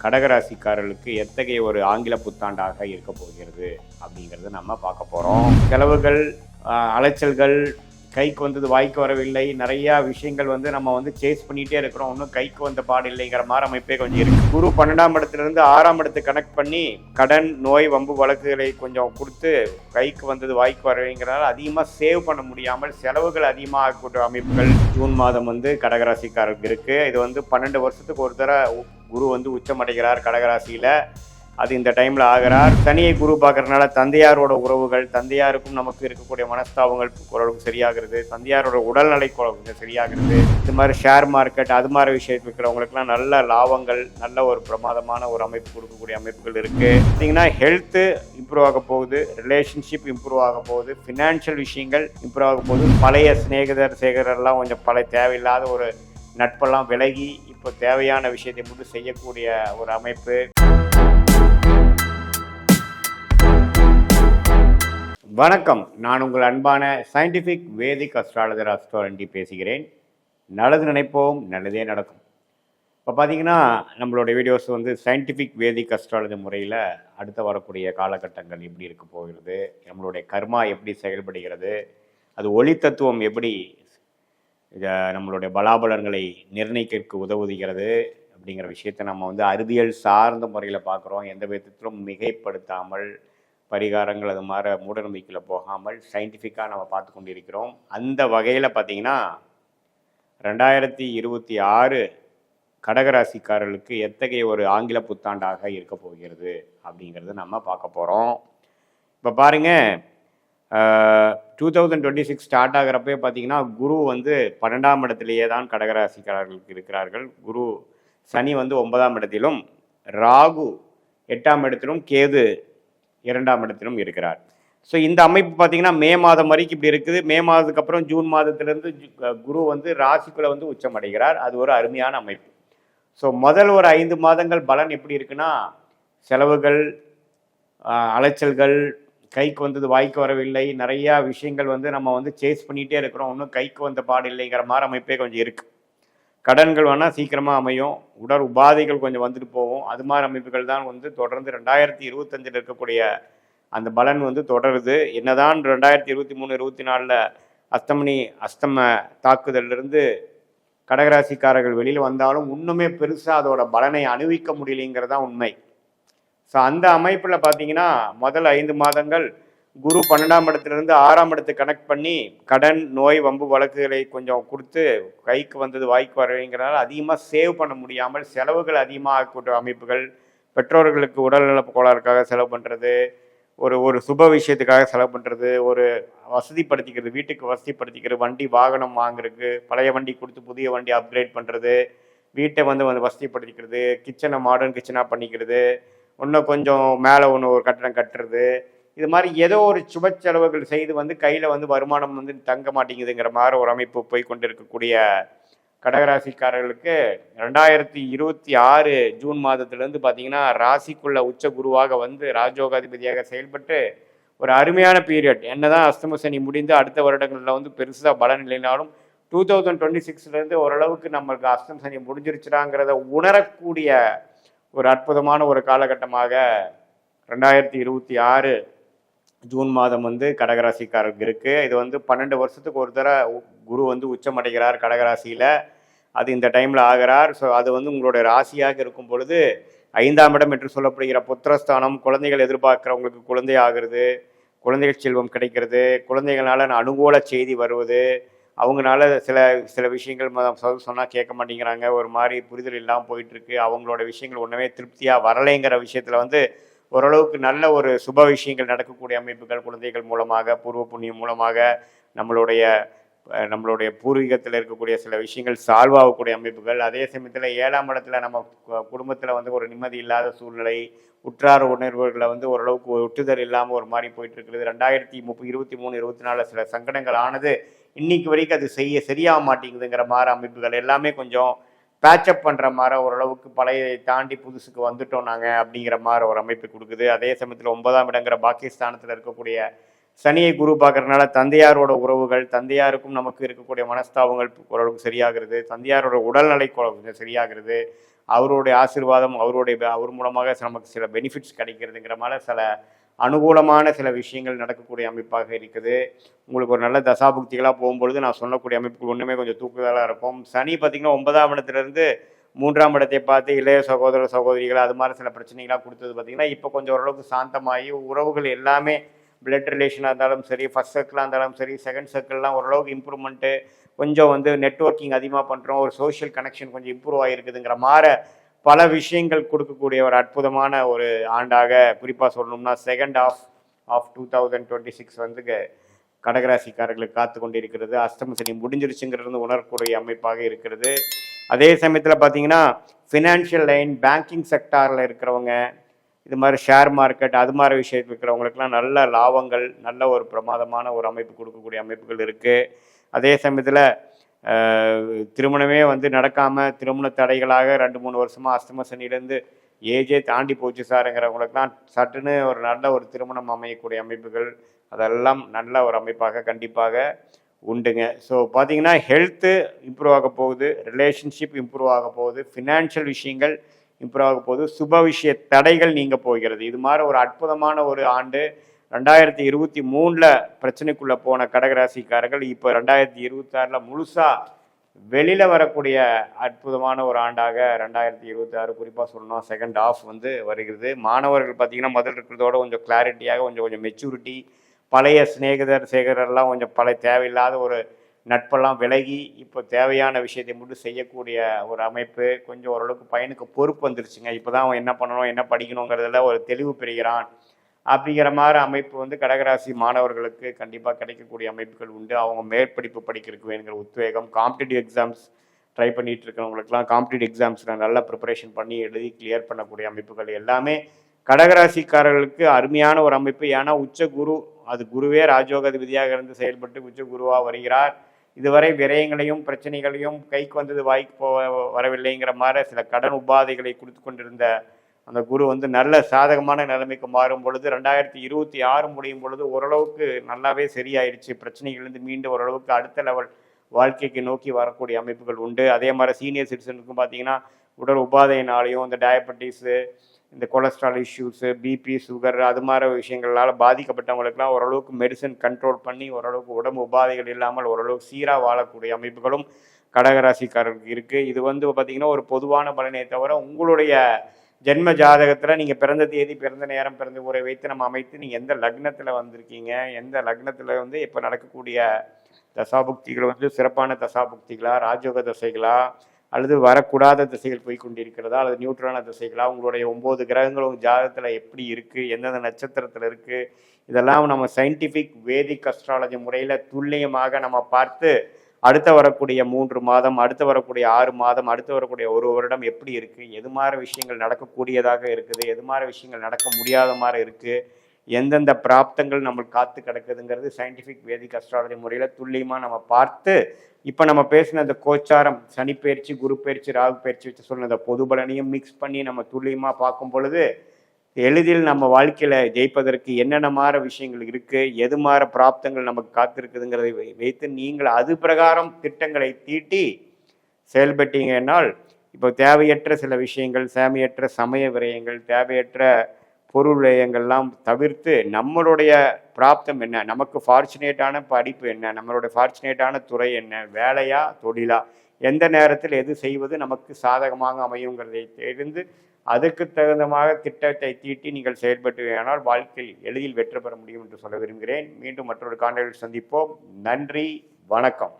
கடகராசிக்காரர்களுக்கு எத்தகைய ஒரு ஆங்கில புத்தாண்டாக இருக்க போகிறது அப்படிங்கிறது நம்ம பார்க்க போகிறோம். செலவுகள், அலைச்சல்கள், கைக்கு வந்தது வாய்க்கு வரவில்லை, நிறையா விஷயங்கள் நம்ம சேஸ் பண்ணிகிட்டே இருக்கிறோம், இன்னும் கைக்கு வந்த பாடு இல்லைங்கிற மாதிரி அமைப்பே கொஞ்சம் இருக்குது. குரு 12ஆம் இடத்துலேருந்து 6ஆம் இடத்துக்கு கனெக்ட் பண்ணி கடன், நோய், வம்பு வழக்குகளை கொஞ்சம் கொடுத்து கைக்கு வந்தது வாய்க்கு வரவில்லைங்கிறனால அதிகமாக சேவ் பண்ண முடியாமல் செலவுகள் அதிகமாக ஆகக்கூடிய அமைப்புகள் ஜூன் மாதம் கடகராசிக்காரருக்கு இருக்குது. இது 12 வருஷத்துக்கு ஒரு தடவை குரு உச்சமடைகிறார் கடகராசியில். அது இந்த டைமில் ஆகிறார். சனியை குரு பார்க்கறதுனால தந்தையாரோட உறவுகள், தந்தையாருக்கும் நமக்கு இருக்கக்கூடிய மனஸ்தாபங்கள் ஓரளவுக்கு சரியாகிறது, தந்தையாரோட உடல்நிலை கொஞ்சம் சரியாகிறது. இது மாதிரி ஷேர் மார்க்கெட் அது மாதிரி விஷயத்தில் இருக்கிறவங்களுக்குலாம் நல்ல லாபங்கள், நல்ல ஒரு பிரமாதமான ஒரு அமைப்பு கொடுக்கக்கூடிய அமைப்புகள் இருக்குது. பார்த்தீங்கன்னா ஹெல்த்து இம்ப்ரூவ் ஆக போகுது, ரிலேஷன்ஷிப் இம்ப்ரூவ் ஆக போகுது, ஃபினான்ஷியல் விஷயங்கள் இம்ப்ரூவ் ஆக போகுது. பழைய சேகரெல்லாம் கொஞ்சம் தேவையில்லாத ஒரு நட்பெல்லாம் விலகி இப்போ தேவையான விஷயத்தை மட்டும் செய்யக்கூடிய ஒரு அமைப்பு. வணக்கம், நான் உங்கள் அன்பான சயின்டிஃபிக் வேதிக் அஸ்ட்ராலஜர் அஸ்ட்ரோரண்டி பேசுகிறேன். நல்லது நினைப்போம், நல்லதே நடக்கும். இப்போ பார்த்தீங்கன்னா நம்மளோட வீடியோஸ் சயின்டிஃபிக் வேதிக் அஸ்ட்ராலஜி முறையில் அடுத்த வரக்கூடிய காலகட்டங்கள் எப்படி இருக்க போகிறது, நம்மளுடைய கர்மா எப்படி செயல்படுகிறது, அது ஒளி தத்துவம் எப்படி நம்மளுடைய பலாபலன்களை நிர்ணயிக்க உதவுகிறது அப்படிங்கிற விஷயத்தை நம்ம அறிவியல் சார்ந்த முறையில் பார்க்குறோம். எந்த விதத்திலும் மிகைப்படுத்தாமல், பரிகாரங்கள் அது மாதிரி மூடநம்பிக்கையில் போகாமல் சயின்டிஃபிக்காக நம்ம பார்த்து கொண்டிருக்கிறோம். அந்த வகையில் பார்த்திங்கன்னா 2026 கடகராசிக்காரர்களுக்கு எத்தகைய ஒரு ஆங்கில புத்தாண்டாக இருக்க போகிறது அப்படிங்கிறது நம்ம பார்க்க போகிறோம். இப்போ பாருங்கள், 2026 ஸ்டார்ட் ஆகிறப்பே பார்த்தீங்கன்னா குரு 12ஆம் இடத்திலேயே தான் கடகராசிக்காரர்களுக்கு இருக்கிறார்கள். குரு சனி 9ஆம் இடத்திலும், ராகு 8ஆம் இடத்திலும், கேது 2ஆம் இடத்திலும் இருக்கிறார். ஸோ இந்த அமைப்பு பார்த்தீங்கன்னா மே மாதம் வரைக்கும் இப்படி இருக்குது. மே மாதத்துக்கு அப்புறம் ஜூன் மாதத்திலேருந்து குரு ராசிக்குள்ளே உச்சமடைகிறார். அது ஒரு அருமையான அமைப்பு. ஸோ முதல் ஒரு 5 மாதங்கள் பலன் எப்படி இருக்குன்னா, செலவுகள், அலைச்சல்கள், கைக்கு வந்தது வாய்க்கு வரவில்லை, நிறையா விஷயங்கள் நம்ம சேஸ் பண்ணிகிட்டே இருக்கிறோம், இன்னும் கைக்கு வந்த பாடு இல்லைங்கிற மாதிரி அமைப்பே கொஞ்சம் இருக்குது. கடன்கள் வேணால் சீக்கிரமாக அமையும், உடல் உபாதைகள் கொஞ்சம் வந்துட்டு போகும். அது மாதிரி அமைப்புகள் தான் தொடர்ந்து 2025 இருக்கக்கூடிய அந்த பலன் தொடருது. என்னதான் 2023, 24 அஸ்தம தாக்குதலிருந்து கடகராசிக்காரர்கள் வெளியில் வந்தாலும் இன்னுமே பெருசாக அதோட பலனை அனுபவிக்க முடியலைங்கிறது தான் உண்மை. ஸோ அந்த அமைப்பில் பார்த்தீங்கன்னா முதல் 5 மாதங்கள் குரு 12ஆம் இடத்துலேருந்து 6ஆம் இடத்துக்கு கனெக்ட் பண்ணி கடன், நோய், வம்பு வழக்குகளை கொஞ்சம் கொடுத்து கைக்கு வந்தது வாய்க்கு வரவைங்கிறனால அதிகமாக சேவ் பண்ண முடியாமல் செலவுகள் அதிகமாக ஆகக்கூடிய அமைப்புகள், பெற்றோர்களுக்கு உடல்நல கோளாறுக்காக செலவு பண்ணுறது, ஒரு சுப விஷயத்துக்காக செலவு பண்ணுறது, ஒரு வசதிப்படுத்திக்கிறது, வீட்டுக்கு வசதிப்படுத்திக்கிறது, வண்டி வாகனம் வாங்குறதுக்கு, பழைய வண்டி கொடுத்து புதிய வண்டி அப்கிரேட் பண்ணுறது, வீட்டை வசதிப்படுத்திக்கிறது, கிச்சனை மாடர்ன் கிச்சனாக பண்ணிக்கிறது, இன்னும் கொஞ்சம் மேலே ஒரு கட்டடம் கட்டுறது, இது மாதிரி ஏதோ ஒரு சுப செலவுகள் செய்து கையில் வருமானம் தங்க மாட்டேங்குதுங்கிற மாதிரி ஒரு அமைப்பு போய் கொண்டு இருக்கக்கூடிய கடகராசிக்காரர்களுக்கு 2026 ஜூன் மாதத்துலேருந்து பார்த்தீங்கன்னா ராசிக்குள்ள உச்ச குருவாக ராஜயோகாதிபதியாக செயல்பட்டு ஒரு அருமையான பீரியட். என்னதான் அஸ்தம சனி முடிந்து அடுத்த வருடங்களில் பெருசாக பலன் இல்லைனாலும் 2026 ஓரளவுக்கு நம்மளுக்கு அஸ்தம சனி முடிஞ்சிருச்சுடாங்கிறத உணரக்கூடிய ஒரு அற்புதமான ஒரு காலகட்டமாக 2026 ஜூன் மாதம் கடகராசிக்காரருக்கு இருக்குது. இது 12 வருஷத்துக்கு ஒரு தடவை குரு உச்சமடைகிறார் கடகராசியில். அது இந்த டைமில் ஆகிறார். ஸோ அது உங்களுடைய ராசியாக இருக்கும் பொழுது 5ஆம் இடம் என்று சொல்லப்படுகிற புத்திரஸ்தானம், குழந்தைகள் எதிர்பார்க்குறவங்களுக்கு குழந்தை ஆகிறது, குழந்தைகள் செல்வம் கிடைக்கிறது, குழந்தைகளால் அனுகூல செய்தி வருவது, அவங்களால சில விஷயங்கள் சொன்னால் கேட்க மாட்டேங்கிறாங்க, ஒரு மாதிரி புரிதல் இல்லாமல் போயிட்டுருக்கு, அவங்களோட விஷயங்கள் ஒன்றுமே திருப்தியாக வரலைங்கிற விஷயத்தில் ஓரளவுக்கு நல்ல ஒரு சுப விஷயங்கள் நடக்கக்கூடிய அமைப்புகள், குழந்தைகள் மூலமாக, பூர்வ புண்ணியம் மூலமாக, நம்மளுடைய பூர்வீகத்தில் இருக்கக்கூடிய சில விஷயங்கள் சால்வ் ஆகக்கூடிய அமைப்புகள். அதே சமயத்தில் 7ஆம் இடத்துல நம்ம குடும்பத்தில் ஒரு நிம்மதி இல்லாத சூழ்நிலை, உற்றார் உணர்வுகளில் ஓரளவுக்கு ஒட்டுதல் இல்லாமல் ஒரு மாதிரி போயிட்டு இருக்கிறது. 2023, 24 சில சங்கடங்கள் ஆனது இன்னைக்கு வரைக்கும் அது சரியாக மாட்டேங்குதுங்கிற மாதிரி அமைப்புகள் எல்லாமே கொஞ்சம் பேச்சப் பண்ணுற மாதிரி ஓரளவுக்கு பழையை தாண்டி புதுசுக்கு வந்துட்டோம் நாங்கள் அப்படிங்கிற மாதிரி ஒரு அமைப்பு கொடுக்குது. அதே சமயத்தில் 9ஆம் இடங்கிற பாகிஸ்தானத்தில் இருக்கக்கூடிய சனியை குரு பார்க்கறதுனால தந்தையாரோட உறவுகள், தந்தையாருக்கும் நமக்கு இருக்கக்கூடிய மனஸ்தாபங்கள் ஓரளவுக்கு சரியாகிறது. தந்தையாரோட உடல்நிலை கொஞ்சம் சரியாகிறது. அவருடைய ஆசீர்வாதம், அவர் மூலமாக நமக்கு சில பெனிஃபிட்ஸ் கிடைக்கிறதுங்கிற மாதிரி சில அனுகூலமான சில விஷயங்கள் நடக்கக்கூடிய அமைப்பாக இருக்குது. உங்களுக்கு ஒரு நல்ல தசாபுக்திகளாக போகும்பொழுது நான் சொல்லக்கூடிய அமைப்புகள் ஒன்றுமே கொஞ்சம் தூக்குதலாக இருக்கும். சனி பார்த்திங்கன்னா 9ஆம் இடத்துலேருந்து 3ஆம் இடத்தை பார்த்து இளைய சகோதர சகோதரிகள் அது மாதிரி சில பிரச்சனைகளாக கொடுத்தது பார்த்திங்கன்னா இப்போ கொஞ்சம் ஓரளவுக்கு சாந்தமாகி உறவுகள் எல்லாமே பிளட் ரிலேஷனாக இருந்தாலும் சரி, ஃபர்ஸ்ட் சர்க்கிளாக இருந்தாலும் சரி, செகண்ட் சர்க்கிள்லாம் ஓரளவுக்கு இம்ப்ரூவ்மெண்ட்டு, கொஞ்சம் நெட்வொர்க்கிங் அதிகமாக பண்ணுறோம், ஒரு சோஷியல் கனெக்ஷன் கொஞ்சம் இம்ப்ரூவ் ஆகிருக்குதுங்கிற மாதிரி பல விஷயங்கள் கொடுக்கக்கூடிய ஒரு அற்புதமான ஒரு ஆண்டாக குறிப்பாக சொல்லணும்னா செகண்ட் ஆஃப் 2026 கடகராசிக்காரர்களுக்கு காத்து கொண்டிருக்கிறது. அஷ்டம சனி முடிஞ்சிருச்சுங்கிறது உணரக்கூடிய அமைப்பாக இருக்கிறது. அதே சமயத்தில் பார்த்தீங்கன்னா ஃபினான்ஷியல் லைன், பேங்கிங் செக்டாரில் இருக்கிறவங்க, இது மாதிரி ஷேர் மார்க்கெட் அது மாதிரி விஷயத்தில் இருக்கிறவங்களுக்கெல்லாம் நல்ல லாபங்கள், நல்ல ஒரு பிரமாதமான ஒரு அமைப்பு கொடுக்கக்கூடிய அமைப்புகள் இருக்குது. அதே சமயத்தில் திருமணமே நடக்காமல் திருமண தடைகளாக 2-3 வருஷமாக அஷ்டம சனியிலேருந்து ஏஜே தாண்டி போச்சு சாருங்கிறவங்களுக்கெல்லாம் சட்டுன்னு ஒரு நல்ல ஒரு திருமணம் அமையக்கூடிய அமைப்புகள் அதெல்லாம் நல்ல ஒரு அமைப்பாக கண்டிப்பாக உண்டுங்க. ஸோ பார்த்தீங்கன்னா ஹெல்த்து இம்ப்ரூவ் ஆக போகுது, ரிலேஷன்ஷிப் இம்ப்ரூவ் ஆக போகுது, ஃபினான்ஷியல் விஷயங்கள் இம்ப்ரூவ் ஆக போகுது, சுப விஷய தடைகள் நீங்க போகிறது. இது மாதிரி ஒரு அற்புதமான ஒரு ஆண்டு. 2023 பிரச்சனைக்குள்ளே போன கடகராசிக்காரர்கள் இப்போ 2026 முழுசாக வெளியில் வரக்கூடிய அற்புதமான ஒரு ஆண்டாக 2026 குறிப்பாக சொல்லணும் செகண்ட் ஆஃப் வருகிறது. மாணவர்கள் பார்த்திங்கன்னா முதல் இருக்கிறதோட கொஞ்சம் கிளாரிட்டியாக கொஞ்சம் மெச்சூரிட்டி, பழைய சேகரெல்லாம் கொஞ்சம் தேவையில்லாத ஒரு நட்பெல்லாம் விலகி இப்போ தேவையான விஷயத்தை மட்டும் செய்யக்கூடிய ஒரு அமைப்பு. கொஞ்சம் ஓரளவுக்கு பையனுக்கு பொறுப்பு வந்துருச்சுங்க. இப்போ தான் அவன் என்ன பண்ணணும், என்ன படிக்கணுங்கிறதுல ஒரு தெளிவு பெறுகிறான். அப்படிங்கிற மாதிரி அமைப்பு கடகராசி மாணவர்களுக்கு கண்டிப்பாக கிடைக்கக்கூடிய அமைப்புகள் உண்டு. அவங்க மேற்படிப்பு படிக்கிறதுக்கு வேணுங்கிற உத்வேகம், காம்படிட்டிவ் எக்ஸாம்ஸ் ட்ரை பண்ணிட்டு இருக்கிறவங்களுக்குலாம் காம்படிட்டிவ் எக்ஸாம்ஸில் நல்லா ப்ரிப்பரேஷன் பண்ணி எழுதி கிளியர் பண்ணக்கூடிய அமைப்புகள் எல்லாமே கடகராசிக்காரர்களுக்கு அருமையான ஒரு அமைப்பு. ஏன்னா உச்ச குரு, அது குருவே ராஜயோகாதிபதியாக இருந்து செயல்பட்டு உச்ச குருவாக வருகிறார். இதுவரை விரயங்களையும் பிரச்சனைகளையும் கைக்கு வந்தது வாய்க்கு வரவில்லைங்கிற மாதிரி சில கடன் உபாதைகளை கொடுத்து கொண்டிருந்த அந்த குரு நல்ல சாதகமான நிலைமைக்கு மாறும் பொழுது 2026 முடியும் பொழுது ஓரளவுக்கு நல்லாவே சரியாயிடுச்சு. பிரச்சனைகள்லேருந்து மீண்டும் ஓரளவுக்கு அடுத்த லெவல் வாழ்க்கைக்கு நோக்கி வரக்கூடிய அமைப்புகள் உண்டு. அதே மாதிரி சீனியர் சிட்டிசனுக்கும் பார்த்தீங்கன்னா உடல் உபாதையினாலையும் இந்த டயபெட்டிஸு, இந்த கொலஸ்ட்ரால் இஷ்யூஸு, பிபி, சுகர் அது மாதிரி விஷயங்களால் பாதிக்கப்பட்டவங்களுக்கெல்லாம் ஓரளவுக்கு மெடிசன் கண்ட்ரோல் பண்ணி ஓரளவுக்கு உடம்பு உபாதைகள் இல்லாமல் ஓரளவுக்கு சீராக வாழக்கூடிய அமைப்புகளும் கடகராசிக்காரர்களுக்கு இருக்குது. இது பார்த்திங்கன்னா ஒரு பொதுவான பலனை தவிர உங்களுடைய ஜென்ம ஜாதகத்தில் நீங்கள் பிறந்த தேதி, பிறந்த நேரம், பிறந்த ஊரை வைத்து நம்ம அமைத்து நீங்கள் எந்த லக்னத்தில் வந்திருக்கீங்க, எந்த லக்னத்தில் இப்போ நடக்கக்கூடிய தசாபுக்திகள் சிறப்பான தசாபுக்திகளா, ராஜயோக தசைகளா, அல்லது வரக்கூடாத திசைகள் போய் கொண்டிருக்கிறதா, அல்லது நியூட்ரலான திசைகளா, உங்களுடைய 9 கிரகங்களும் ஜாதகத்தில் எப்படி இருக்குது, எந்தெந்த நட்சத்திரத்தில் இருக்குது, இதெல்லாம் நம்ம சயின்டிஃபிக் வேதிக் அஸ்ட்ராலஜி முறையில் துல்லியமாக நம்ம பார்த்து அடுத்து வரக்கூடிய 3 மாதம், அடுத்து வரக்கூடிய 6 மாதம், அடுத்து வரக்கூடிய 1 வருடம் எப்படி இருக்குது, எது மாதிரி விஷயங்கள் நடக்கக்கூடியதாக இருக்குது, எது மாதிரி விஷயங்கள் நடக்க முடியாத மாதிரி இருக்குது, எந்தெந்த பிராப்தங்கள் நம்மளுக்கு காத்து கிடக்குதுங்கிறது சயின்டிஃபிக் வேதிக் அஸ்ட்ராலஜி முறையில் துல்லியமாக நம்ம பார்த்து இப்போ நம்ம பேசின அந்த கோச்சாரம், சனிப்பயிற்சி, குரு பயிற்சி, ராகு பயிற்சி வச்சு சொன்ன அந்த பொது பலனையும் மிக்ஸ் பண்ணி நம்ம துல்லியமாக பார்க்கும் பொழுது எளிதில் நம்ம வாழ்க்கையில் ஜெயிப்பதற்கு என்னென்ன மாதிரி விஷயங்கள் இருக்குது, எது மாதிரி பிராப்தங்கள் நமக்கு காத்திருக்குதுங்கிறதை வைத்து நீங்கள் அது பிரகாரம் திட்டங்களை தீட்டி செயல்பட்டீங்கன்னால் இப்போ தேவையற்ற சில விஷயங்கள், தேவையற்ற சமய விரயங்கள், தேவையற்ற பொருள் விரயங்கள்லாம் தவிர்த்து நம்மளுடைய பிராப்தம் என்ன, நமக்கு ஃபார்ச்சுனேட்டான படிப்பு என்ன, நம்மளுடைய ஃபார்ச்சுனேட்டான துறை என்ன, வேலையா தொழிலா, எந்த நேரத்தில் எது செய்வது நமக்கு சாதகமாக அமையுங்கிறதை தெரிந்து அதற்கு தகுந்தமாக திட்டத்தை தீட்டி நீங்கள் செயல்பட்டுனால் வாழ்க்கையில் எளிதில் வெற்றி பெற முடியும் என்று சொல்ல விரும்புகிறேன். மீண்டும் மற்றொரு காணொளியில் சந்திப்போம். நன்றி, வணக்கம்.